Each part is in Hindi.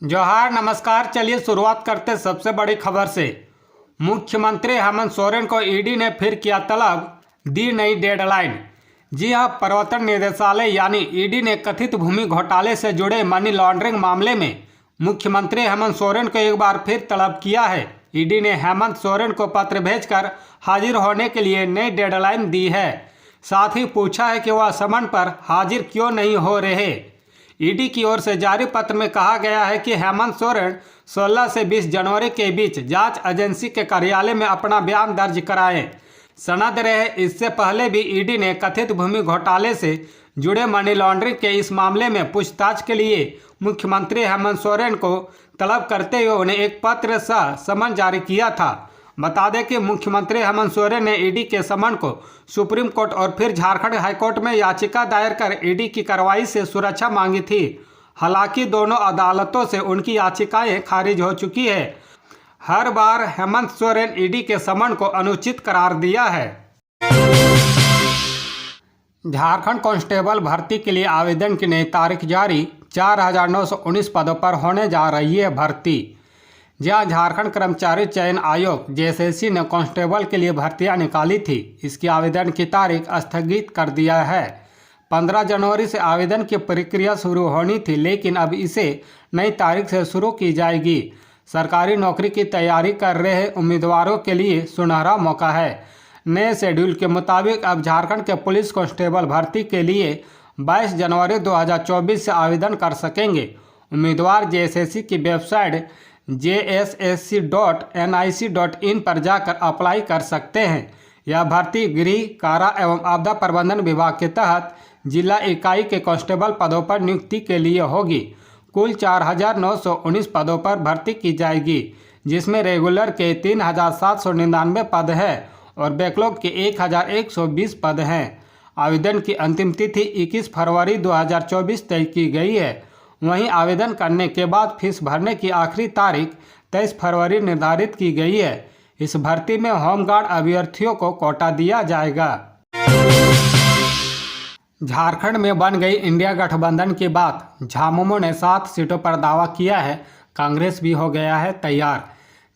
जोहार नमस्कार। चलिए शुरुआत करते सबसे बड़ी खबर से। मुख्यमंत्री हेमंत सोरेन को ईडी ने फिर किया तलब, दी नई डेडलाइन। जी हां, प्रवर्तन निदेशालय यानी ईडी ने कथित भूमि घोटाले से जुड़े मनी लॉन्ड्रिंग मामले में मुख्यमंत्री हेमंत सोरेन को एक बार फिर तलब किया है। ईडी ने हेमंत सोरेन को पत्र भेजकर हाजिर होने के लिए नई डेडलाइन दी है। साथ ही पूछा है कि वह समन पर हाजिर क्यों नहीं हो रहे। ईडी की ओर से जारी पत्र में कहा गया है कि हेमंत सोरेन 16 से 20 जनवरी के बीच जांच एजेंसी के कार्यालय में अपना बयान दर्ज कराएं। सनद रहे, इससे पहले भी ईडी ने कथित भूमि घोटाले से जुड़े मनी लॉन्ड्रिंग के इस मामले में पूछताछ के लिए मुख्यमंत्री हेमंत सोरेन को तलब करते हुए उन्हें एक पत्र सह समन जारी किया था। बता दें कि मुख्यमंत्री हेमंत सोरेन ने ईडी के समन को सुप्रीम कोर्ट और फिर झारखंड हाईकोर्ट में याचिका दायर कर ईडी की कार्रवाई से सुरक्षा मांगी थी। हालांकि दोनों अदालतों से उनकी याचिकाएं खारिज हो चुकी है। हर बार हेमंत सोरेन ईडी के समन को अनुचित करार दिया है। झारखंड कांस्टेबल भर्ती के लिए आवेदन की नई तारीख जारी। 4,919 पदों पर होने जा रही है भर्ती। जहां झारखंड कर्मचारी चयन आयोग जेएसएससी ने कांस्टेबल के लिए भर्तियां निकाली थी, इसकी आवेदन की तारीख स्थगित कर दिया है। 15 जनवरी से आवेदन की प्रक्रिया शुरू होनी थी, लेकिन अब इसे नई तारीख से शुरू की जाएगी। सरकारी नौकरी की तैयारी कर रहे उम्मीदवारों के लिए सुनहरा मौका है। नए शेड्यूल के मुताबिक अब झारखंड के पुलिस कांस्टेबल भर्ती के लिए 22 जनवरी 2024 से आवेदन कर सकेंगे। उम्मीदवार जेएसएससी की वेबसाइट jssc.nic.in पर जाकर अप्लाई कर सकते हैं। यह भर्ती गृह, कारा एवं आपदा प्रबंधन विभाग के तहत जिला इकाई के कांस्टेबल पदों पर नियुक्ति के लिए होगी। कुल 4,919 पदों पर भर्ती की जाएगी, जिसमें रेगुलर के 3,799 पद हैं और बैकलॉग के 1,120 पद हैं। आवेदन की अंतिम तिथि 21 फरवरी 2024 तय की गई है। वहीं आवेदन करने के बाद फीस भरने की आखिरी तारीख 23 फरवरी निर्धारित की गई है। इस भर्ती में होमगार्ड अभ्यर्थियों को कोटा दिया जाएगा। झारखंड में बन गई इंडिया गठबंधन की बात। झामुमो ने 7 सीटों पर दावा किया है, कांग्रेस भी हो गया है तैयार।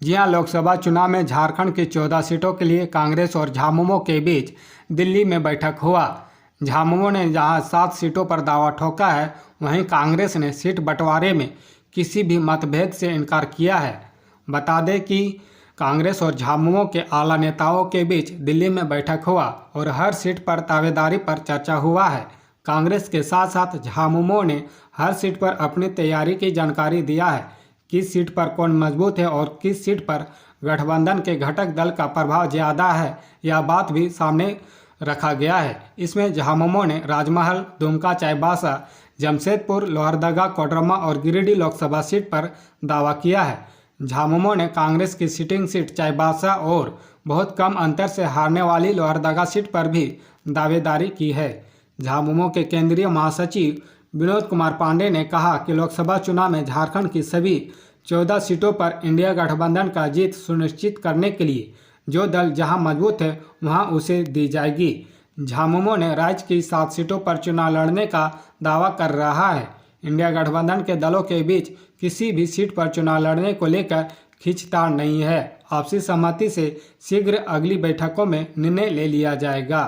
जी हां, लोकसभा चुनाव में झारखंड की 14 सीटों के लिए कांग्रेस और झामुमो के बीच दिल्ली में बैठक हुआ। झामुमो ने जहां 7 सीटों पर दावा ठोका है, वहीं कांग्रेस ने सीट बंटवारे में किसी भी मतभेद से इनकार किया है। बता दें कि कांग्रेस और झामुमो के आला नेताओं के बीच दिल्ली में बैठक हुआ और हर सीट पर दावेदारी पर चर्चा हुआ है। कांग्रेस के साथ साथ झामुमो ने हर सीट पर अपनी तैयारी की जानकारी दिया है। किस सीट पर कौन मजबूत है और किस सीट पर गठबंधन के घटक दल का प्रभाव ज़्यादा है, यह बात भी सामने रखा गया है। इसमें झामुमो ने राजमहल, दुमका, चाईबासा, जमशेदपुर, लोहरदगा, कोडरमा और गिरिडीह लोकसभा सीट पर दावा किया है। झामुमो ने कांग्रेस की सिटिंग सीट चाईबासा और बहुत कम अंतर से हारने वाली लोहरदगा सीट पर भी दावेदारी की है। झामुमो के केंद्रीय महासचिव विनोद कुमार पांडे ने कहा कि लोकसभा चुनाव में झारखंड की सभी 14 सीटों पर इंडिया गठबंधन का जीत सुनिश्चित करने के लिए जो दल जहां मजबूत है वहां उसे दी जाएगी। झामुमो ने राज्य की 7 सीटों पर चुनाव लड़ने का दावा कर रहा है। इंडिया गठबंधन के दलों के बीच किसी भी सीट पर चुनाव लड़ने को लेकर खींचतान नहीं है। आपसी सहमति से शीघ्र अगली बैठकों में निर्णय ले लिया जाएगा।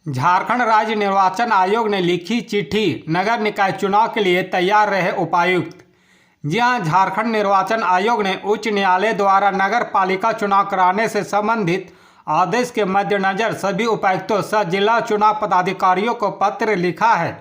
झारखंड राज्य निर्वाचन आयोग ने लिखी चिट्ठी, नगर निकाय चुनाव के लिए तैयार रहे उपायुक्त। जी हां, झारखंड निर्वाचन आयोग ने उच्च न्यायालय द्वारा नगर पालिका चुनाव कराने से संबंधित आदेश के मद्देनजर सभी उपायुक्तों सह जिला चुनाव पदाधिकारियों को पत्र लिखा है।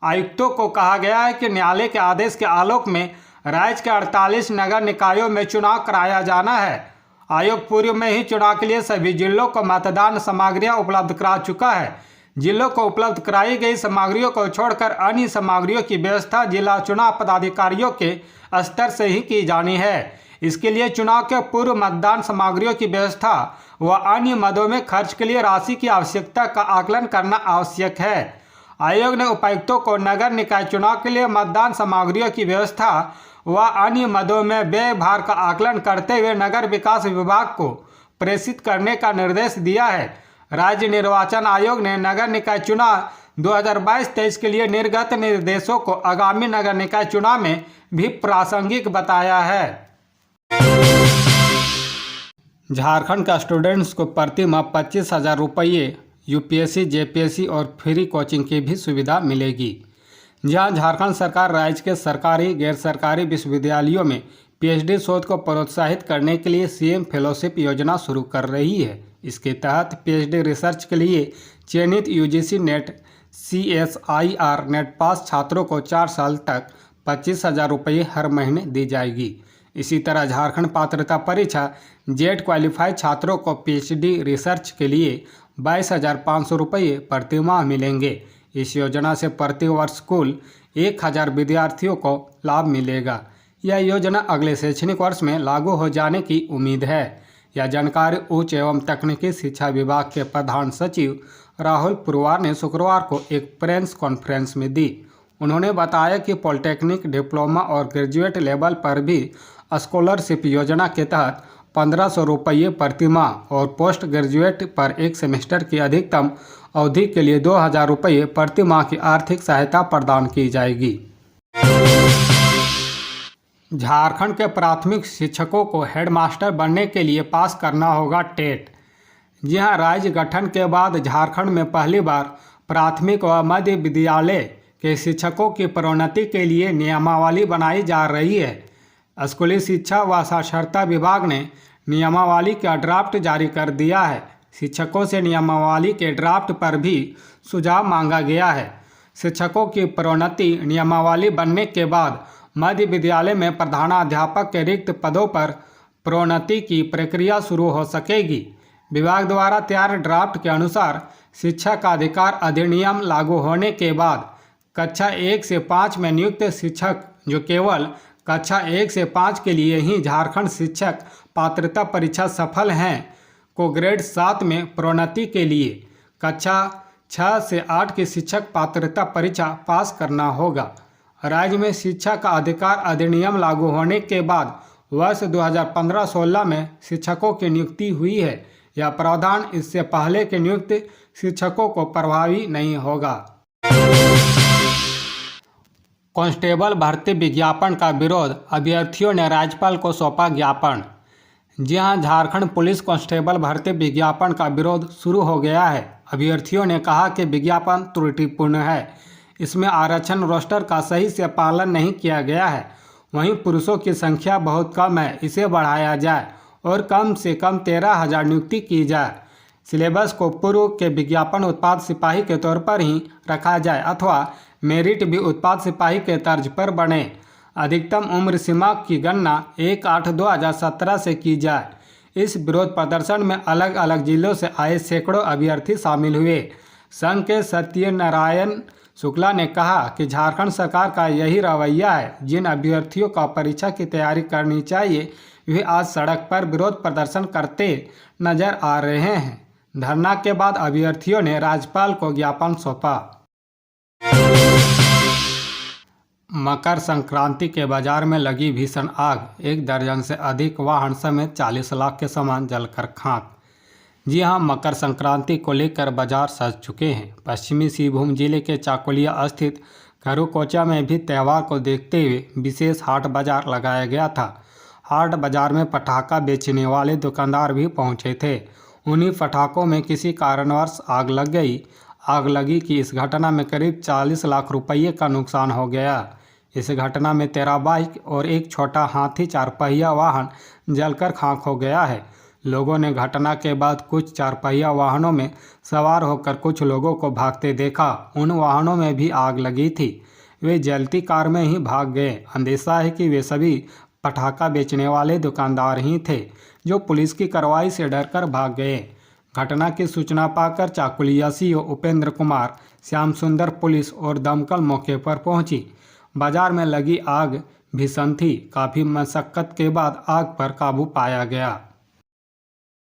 आयुक्तों को कहा गया है कि न्यायालय के आदेश के आलोक में राज्य के 48 नगर निकायों में चुनाव कराया जाना है। आयोग पूर्व में ही चुनाव के लिए सभी जिलों को मतदान सामग्रियां उपलब्ध करा चुका है। जिलों को उपलब्ध कराई गई सामग्रियों को छोड़कर अन्य सामग्रियों की व्यवस्था जिला चुनाव पदाधिकारियों के स्तर से ही की जानी है। इसके लिए चुनाव के पूर्व मतदान सामग्रियों की व्यवस्था व अन्य मदों में खर्च के लिए राशि की आवश्यकता का आकलन करना आवश्यक है। आयोग ने उपायुक्तों को नगर निकाय चुनाव के लिए मतदान सामग्रियों की व्यवस्था व अन्य मदों में व्यय भार का आकलन करते हुए नगर विकास विभाग को प्रेषित करने का निर्देश दिया है। राज्य निर्वाचन आयोग ने नगर निकाय चुनाव 2022-23 के लिए निर्गत निर्देशों को आगामी नगर निकाय चुनाव में भी प्रासंगिक बताया है। झारखंड का स्टूडेंट्स को प्रति माह 25,000 रुपये यूपीएससी, जेपीएससी और फ्री कोचिंग की भी सुविधा मिलेगी। जहां झारखंड सरकार राज्य के सरकारी गैर सरकारी विश्वविद्यालयों में पीएचडी शोध को प्रोत्साहित करने के लिए सीएम फेलोशिप योजना शुरू कर रही है। इसके तहत पीएचडी रिसर्च के लिए चयनित यूजीसी नेट CSIR नेट पास छात्रों को 4 साल तक 25,000 रुपये हर महीने दी जाएगी। इसी तरह झारखंड पात्रता परीक्षा जेट क्वालिफाइड छात्रों को पीएचडी रिसर्च के लिए 22,500 रुपये प्रति माह मिलेंगे। इस योजना से प्रति वर्ष कुल 1,000 विद्यार्थियों को लाभ मिलेगा। यह योजना अगले शैक्षणिक वर्ष में लागू हो जाने की उम्मीद है। यह जानकारी उच्च एवं तकनीकी शिक्षा विभाग के प्रधान सचिव राहुल पुरवार ने शुक्रवार को एक प्रेस कॉन्फ्रेंस में दी। उन्होंने बताया कि पॉलिटेक्निक, डिप्लोमा और ग्रेजुएट लेवल पर भी स्कॉलरशिप योजना के तहत 1,500 रुपये प्रति माह और पोस्ट ग्रेजुएट पर एक सेमेस्टर की अधिकतम अवधि के लिए 2,000 रुपये प्रति माह की आर्थिक सहायता प्रदान की जाएगी। झारखंड के प्राथमिक शिक्षकों को हेडमास्टर बनने के लिए पास करना होगा टेट। जी हां, राज्य गठन के बाद झारखंड में पहली बार प्राथमिक व मध्य विद्यालय के शिक्षकों की प्रोन्नति के लिए नियमावली बनाई जा रही है। स्कूली शिक्षा व साक्षरता विभाग ने नियमावली का ड्राफ्ट जारी कर दिया है। शिक्षकों से नियमावली के ड्राफ्ट पर भी सुझाव मांगा गया है। शिक्षकों की प्रोन्नति नियमावली बनने के बाद मध्य विद्यालय में प्रधानाध्यापक के रिक्त पदों पर प्रोन्नति की प्रक्रिया शुरू हो सकेगी। विभाग द्वारा तैयार ड्राफ्ट के अनुसार शिक्षा का अधिकार अधिनियम लागू होने के बाद कक्षा 1 से 5 में नियुक्त शिक्षक जो केवल कक्षा 1 से 5 के लिए ही झारखंड शिक्षक पात्रता परीक्षा सफल हैं को ग्रेड 7 में प्रोन्नति के लिए कक्षा 6 से 8 की शिक्षक पात्रता परीक्षा पास करना होगा। राज्य में शिक्षा का अधिकार अधिनियम लागू होने के बाद वर्ष 2015-16 में शिक्षकों की नियुक्ति हुई है। यह प्रावधान इससे पहले के नियुक्त शिक्षकों को प्रभावी नहीं होगा। कांस्टेबल भर्ती विज्ञापन का विरोध, अभ्यर्थियों ने राज्यपाल को सौंपा ज्ञापन। जी हां, झारखंड पुलिस कांस्टेबल भर्ती विज्ञापन का विरोध शुरू हो गया है। अभ्यर्थियों ने कहा कि विज्ञापन त्रुटिपूर्ण है, इसमें आरक्षण रोस्टर का सही से पालन नहीं किया गया है। वहीं पुरुषों की संख्या बहुत कम है, इसे बढ़ाया जाए और कम से कम 13,000 नियुक्ति की जाए। सिलेबस को पूर्व के विज्ञापन उत्पाद सिपाही के तौर पर ही रखा जाए अथवा मेरिट भी उत्पाद सिपाही के तर्ज पर बने। अधिकतम उम्र सीमा की गणना 1/8/2017 से की जाए। इस विरोध प्रदर्शन में अलग अलग जिलों से आए सैकड़ों अभ्यर्थी शामिल हुए। संघ के सत्यनारायण शुक्ला ने कहा कि झारखंड सरकार का यही रवैया है। जिन अभ्यर्थियों का परीक्षा की तैयारी करनी चाहिए वे आज सड़क पर विरोध प्रदर्शन करते नजर आ रहे हैं। धरना के बाद अभ्यर्थियों ने राज्यपाल को ज्ञापन सौंपा। मकर संक्रांति के बाजार में लगी भीषण आग, 1 दर्जन से अधिक वाहन समेत 40 लाख के सामान जलकर खाक। जी हां, मकर संक्रांति को लेकर बाजार सज चुके हैं। पश्चिमी सिंहभूम जिले के चाकुलिया स्थित खरुकोचा में भी त्यौहार को देखते हुए विशेष हाट बाजार लगाया गया था। हाट बाजार में पटाखा बेचने वाले दुकानदार भी पहुंचे थे। उन्हीं पटाखों में किसी कारणवश आग लग गई। आग लगी कि इस घटना में करीब 40 लाख रुपये का नुकसान हो गया। इस घटना में 13 बाइक और एक छोटा हाथी 4 पहिया वाहन जलकर खाक हो गया है। लोगों ने घटना के बाद कुछ 4 पहिया वाहनों में सवार होकर कुछ लोगों को भागते देखा। उन वाहनों में भी आग लगी थी। वे जलती कार में ही भाग गए। अंदेशा है कि वे सभी पटाखा बेचने वाले दुकानदार ही थे जो पुलिस की कार्रवाई से डरकर भाग गए। घटना की सूचना पाकर चाकुलिया सीओ उपेंद्र कुमार, श्याम सुंदर पुलिस और दमकल मौके पर पहुंची। बाजार में लगी आग भीषण थी। काफ़ी मशक्कत के बाद आग पर काबू पाया गया।